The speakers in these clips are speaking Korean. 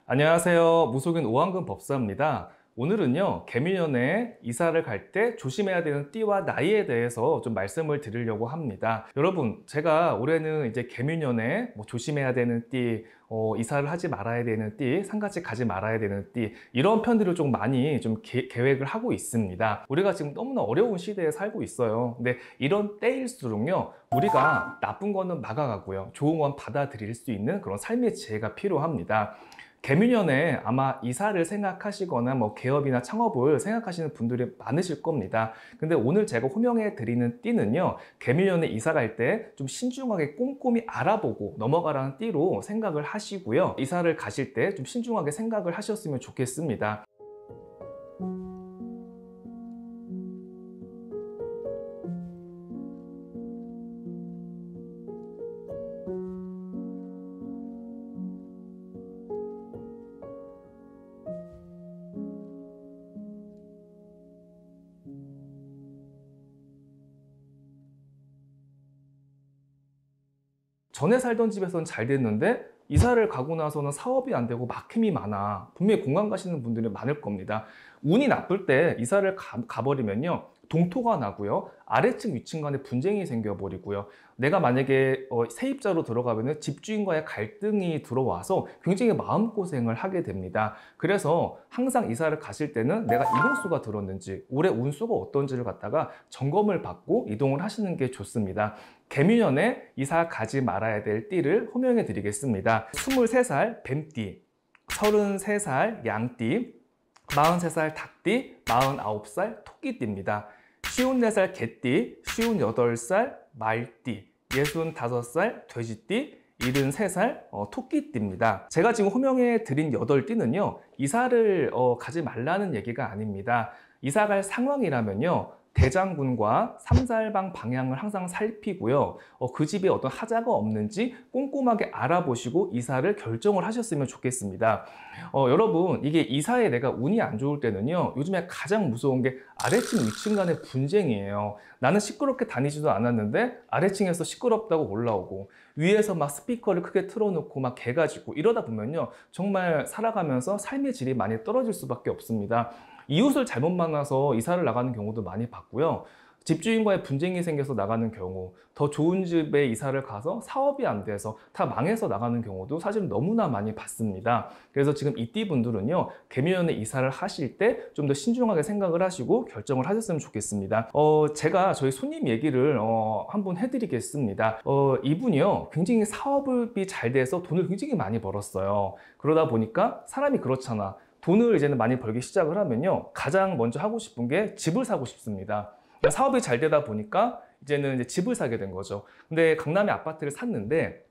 안녕하세요. 무속인 오한근 법사입니다. 오늘은요, 개미년에 이사를 갈 때 조심해야 되는 띠와 나이에 대해서 좀 말씀을 드리려고 합니다. 여러분, 제가 올해는 이제 개미년에 조심해야 되는 띠, 이사를 하지 말아야 되는 띠, 상가집 가지 말아야 되는 띠, 이런 편들을 좀 많이 계획을 하고 있습니다. 우리가 지금 너무나 어려운 시대에 살고 있어요. 근데 이런 때일수록요, 우리가 나쁜 거는 막아가고요, 좋은 건 받아들일 수 있는 그런 삶의 지혜가 필요합니다. 개미년에 아마 이사를 생각하시거나 개업이나 창업을 생각하시는 분들이 많으실 겁니다. 근데 오늘 제가 호명해 드리는 띠는요, 개미년에 이사 갈 때 좀 신중하게 꼼꼼히 알아보고 넘어가라는 띠로 생각을 하시고요. 이사를 가실 때 좀 신중하게 생각을 하셨으면 좋겠습니다. 전에 살던 집에서는 잘 됐는데 이사를 가고 나서는 사업이 안 되고 막힘이 많아. 분명히 공감 가시는 분들이 많을 겁니다. 운이 나쁠 때 이사를 가버리면요, 동토가 나고요, 아래층 위층 간에 분쟁이 생겨버리고요, 내가 만약에 세입자로 들어가면 집주인과의 갈등이 들어와서 굉장히 마음고생을 하게 됩니다. 그래서 항상 이사를 가실 때는 내가 이동수가 들었는지, 올해 운수가 어떤지를 갖다가 점검을 받고 이동을 하시는 게 좋습니다. 개미년에 이사 가지 말아야 될 띠를 호명해 드리겠습니다. 23살 뱀띠, 33살 양띠, 43살 닭띠, 49살 토끼띠입니다. 54살 개띠, 58살 말띠, 65살 돼지띠, 73살 토끼띠입니다. 제가 지금 호명해 드린 8띠는요, 이사를 가지 말라는 얘기가 아닙니다. 이사 갈 상황이라면요, 대장군과 삼살방 방향을 항상 살피고요, 그 집에 어떤 하자가 없는지 꼼꼼하게 알아보시고 이사를 결정을 하셨으면 좋겠습니다. 여러분, 이게 이사에 내가 운이 안 좋을 때는요, 요즘에 가장 무서운 게 아래층 위층 간의 분쟁이에요. 나는 시끄럽게 다니지도 않았는데 아래층에서 시끄럽다고 올라오고, 위에서 막 스피커를 크게 틀어놓고 막 개가지고, 이러다 보면요, 정말 살아가면서 삶의 질이 많이 떨어질 수밖에 없습니다. 이웃을 잘못 만나서 이사를 나가는 경우도 많이 봤고요, 집주인과의 분쟁이 생겨서 나가는 경우, 더 좋은 집에 이사를 가서 사업이 안 돼서 다 망해서 나가는 경우도 사실 너무나 많이 봤습니다. 그래서 지금 이 띠분들은요, 개미년에 이사를 하실 때 좀 더 신중하게 생각을 하시고 결정을 하셨으면 좋겠습니다. 제가 저희 손님 얘기를 한번 해드리겠습니다. 이분이요, 굉장히 사업이 잘 돼서 돈을 굉장히 많이 벌었어요. 그러다 보니까 사람이 그렇잖아. 돈을 이제는 많이 벌기 시작을 하면요, 가장 먼저 하고 싶은 게 집을 사고 싶습니다. 사업이 잘 되다 보니까 이제는 이제 집을 사게 된 거죠. 근데 강남에 아파트를 샀는데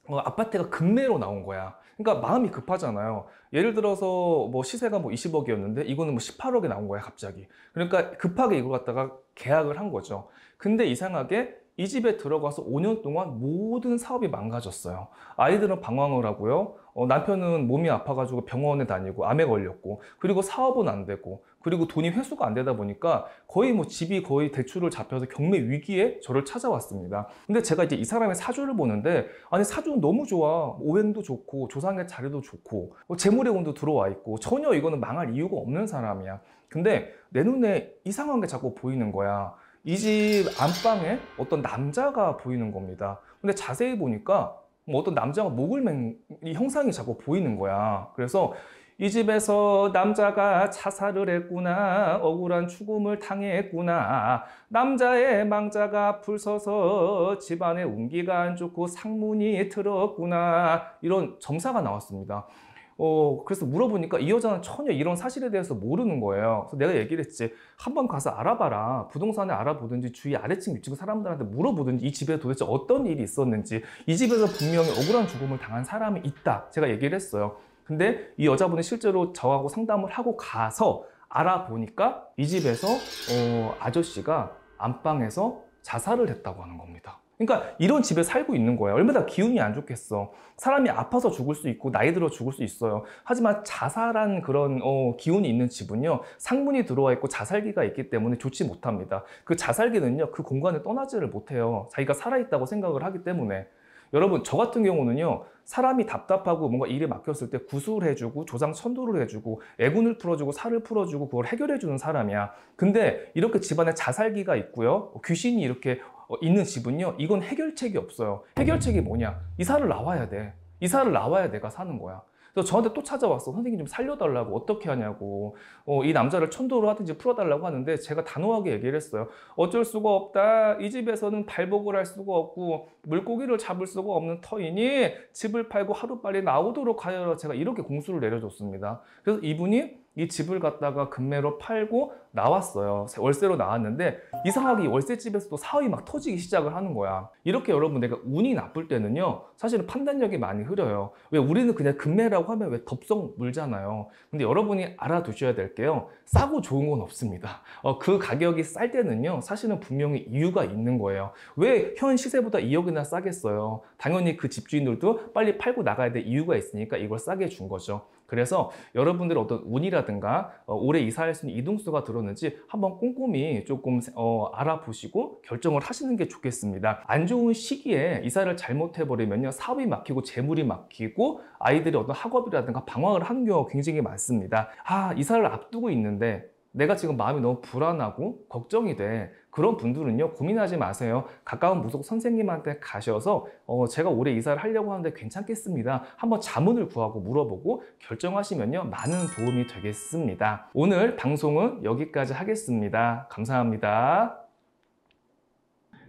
아파트가 급매로 나온 거야. 그러니까 마음이 급하잖아요. 예를 들어서 시세가 20억이었는데 이거는 18억에 나온 거야, 갑자기. 그러니까 급하게 이걸 갖다가 계약을 한 거죠. 근데 이상하게 이 집에 들어가서 5년 동안 모든 사업이 망가졌어요. 아이들은 방황을 하고요, 남편은 몸이 아파가지고 병원에 다니고 암에 걸렸고, 그리고 사업은 안 되고, 그리고 돈이 회수가 안 되다 보니까 거의 집이 거의 대출을 잡혀서 경매 위기에 저를 찾아왔습니다. 근데 제가 이제 이 사람의 사주를 보는데, 아니 사주는 너무 좋아. 오행도 좋고 조상의 자리도 좋고 재물의 운도 들어와 있고, 전혀 이거는 망할 이유가 없는 사람이야. 근데 내 눈에 이상한 게 자꾸 보이는 거야. 이 집 안방에 어떤 남자가 보이는 겁니다. 근데 자세히 보니까 어떤 남자가 목을 맨 이 형상이 자꾸 보이는 거야. 그래서 이 집에서 남자가 자살을 했구나, 억울한 죽음을 당했구나, 남자의 망자가 불서서 집안에 운기가 안 좋고 상문이 들었구나, 이런 점사가 나왔습니다. 그래서 물어보니까 이 여자는 전혀 이런 사실에 대해서 모르는 거예요. 그래서 내가 얘기를 했지. 한번 가서 알아봐라. 부동산에 알아보든지 주위 아래층 위층 사람들한테 물어보든지 이 집에 도대체 어떤 일이 있었는지, 이 집에서 분명히 억울한 죽음을 당한 사람이 있다, 제가 얘기를 했어요. 근데 이 여자분이 실제로 저하고 상담을 하고 가서 알아보니까 이 집에서 아저씨가 안방에서 자살을 했다고 하는 겁니다. 그러니까 이런 집에 살고 있는 거예요. 얼마나 기운이 안 좋겠어. 사람이 아파서 죽을 수 있고 나이 들어 죽을 수 있어요. 하지만 자살한 그런 기운이 있는 집은요, 상문이 들어와 있고 자살기가 있기 때문에 좋지 못합니다. 그 자살기는요, 그 공간을 떠나지를 못해요. 자기가 살아있다고 생각을 하기 때문에. 여러분 저 같은 경우는요, 사람이 답답하고 뭔가 일이 막혔을 때 구술을 해주고 조상 천도를 해주고 애군을 풀어주고 살을 풀어주고 그걸 해결해주는 사람이야. 근데 이렇게 집안에 자살기가 있고요, 귀신이 이렇게 있는 집은요, 이건 해결책이 없어요. 해결책이 뭐냐? 이사를 나와야 돼. 이사를 나와야 내가 사는 거야. 그래서 저한테 또 찾아왔어. 선생님 좀 살려달라고. 어떻게 하냐고. 이 남자를 천도로 하든지 풀어달라고 하는데 제가 단호하게 얘기를 했어요. 어쩔 수가 없다. 이 집에서는 발복을 할 수가 없고 물고기를 잡을 수가 없는 터이니 집을 팔고 하루빨리 나오도록 하여라. 제가 이렇게 공수를 내려줬습니다. 그래서 이분이 이 집을 갖다가 금매로 팔고 나왔어요. 월세로 나왔는데 이상하게 이 월세집에서도 사업이 막 터지기 시작을 하는 거야. 이렇게 여러분, 내가 운이 나쁠 때는요, 사실은 판단력이 많이 흐려요. 왜? 우리는 그냥 금매라고 하면 왜 덥석 물잖아요. 근데 여러분이 알아두셔야 될 게요, 싸고 좋은 건 없습니다. 그 가격이 쌀 때는요, 사실은 분명히 이유가 있는 거예요. 왜 현 시세보다 2억이나 싸겠어요? 당연히 그 집주인들도 빨리 팔고 나가야 될 이유가 있으니까 이걸 싸게 준 거죠. 그래서 여러분들의 어떤 운이라든가 올해 이사할 수 있는 이동수가 들었는지 한번 꼼꼼히 조금 알아보시고 결정을 하시는 게 좋겠습니다. 안 좋은 시기에 이사를 잘못해버리면요, 사업이 막히고 재물이 막히고 아이들이 어떤 학업이라든가 방황을 하는 경우가 굉장히 많습니다. 이사를 앞두고 있는데 내가 지금 마음이 너무 불안하고 걱정이 돼. 그런 분들은요, 고민하지 마세요. 가까운 무속 선생님한테 가셔서 제가 올해 이사를 하려고 하는데 괜찮겠습니다. 한번 자문을 구하고 물어보고 결정하시면요, 많은 도움이 되겠습니다. 오늘 방송은 여기까지 하겠습니다. 감사합니다.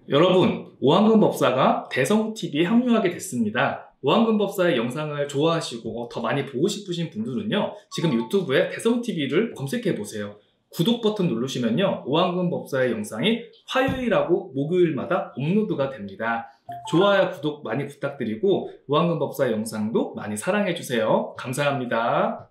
여러분, 오한근법사가 대성TV에 합류하게 됐습니다. 오한근법사의 영상을 좋아하시고 더 많이 보고 싶으신 분들은요, 지금 유튜브에 대성TV를 검색해 보세요. 구독 버튼 누르시면요, 오한근법사의 영상이 화요일하고 목요일마다 업로드가 됩니다. 좋아요, 구독 많이 부탁드리고 오한근법사의 영상도 많이 사랑해 주세요. 감사합니다.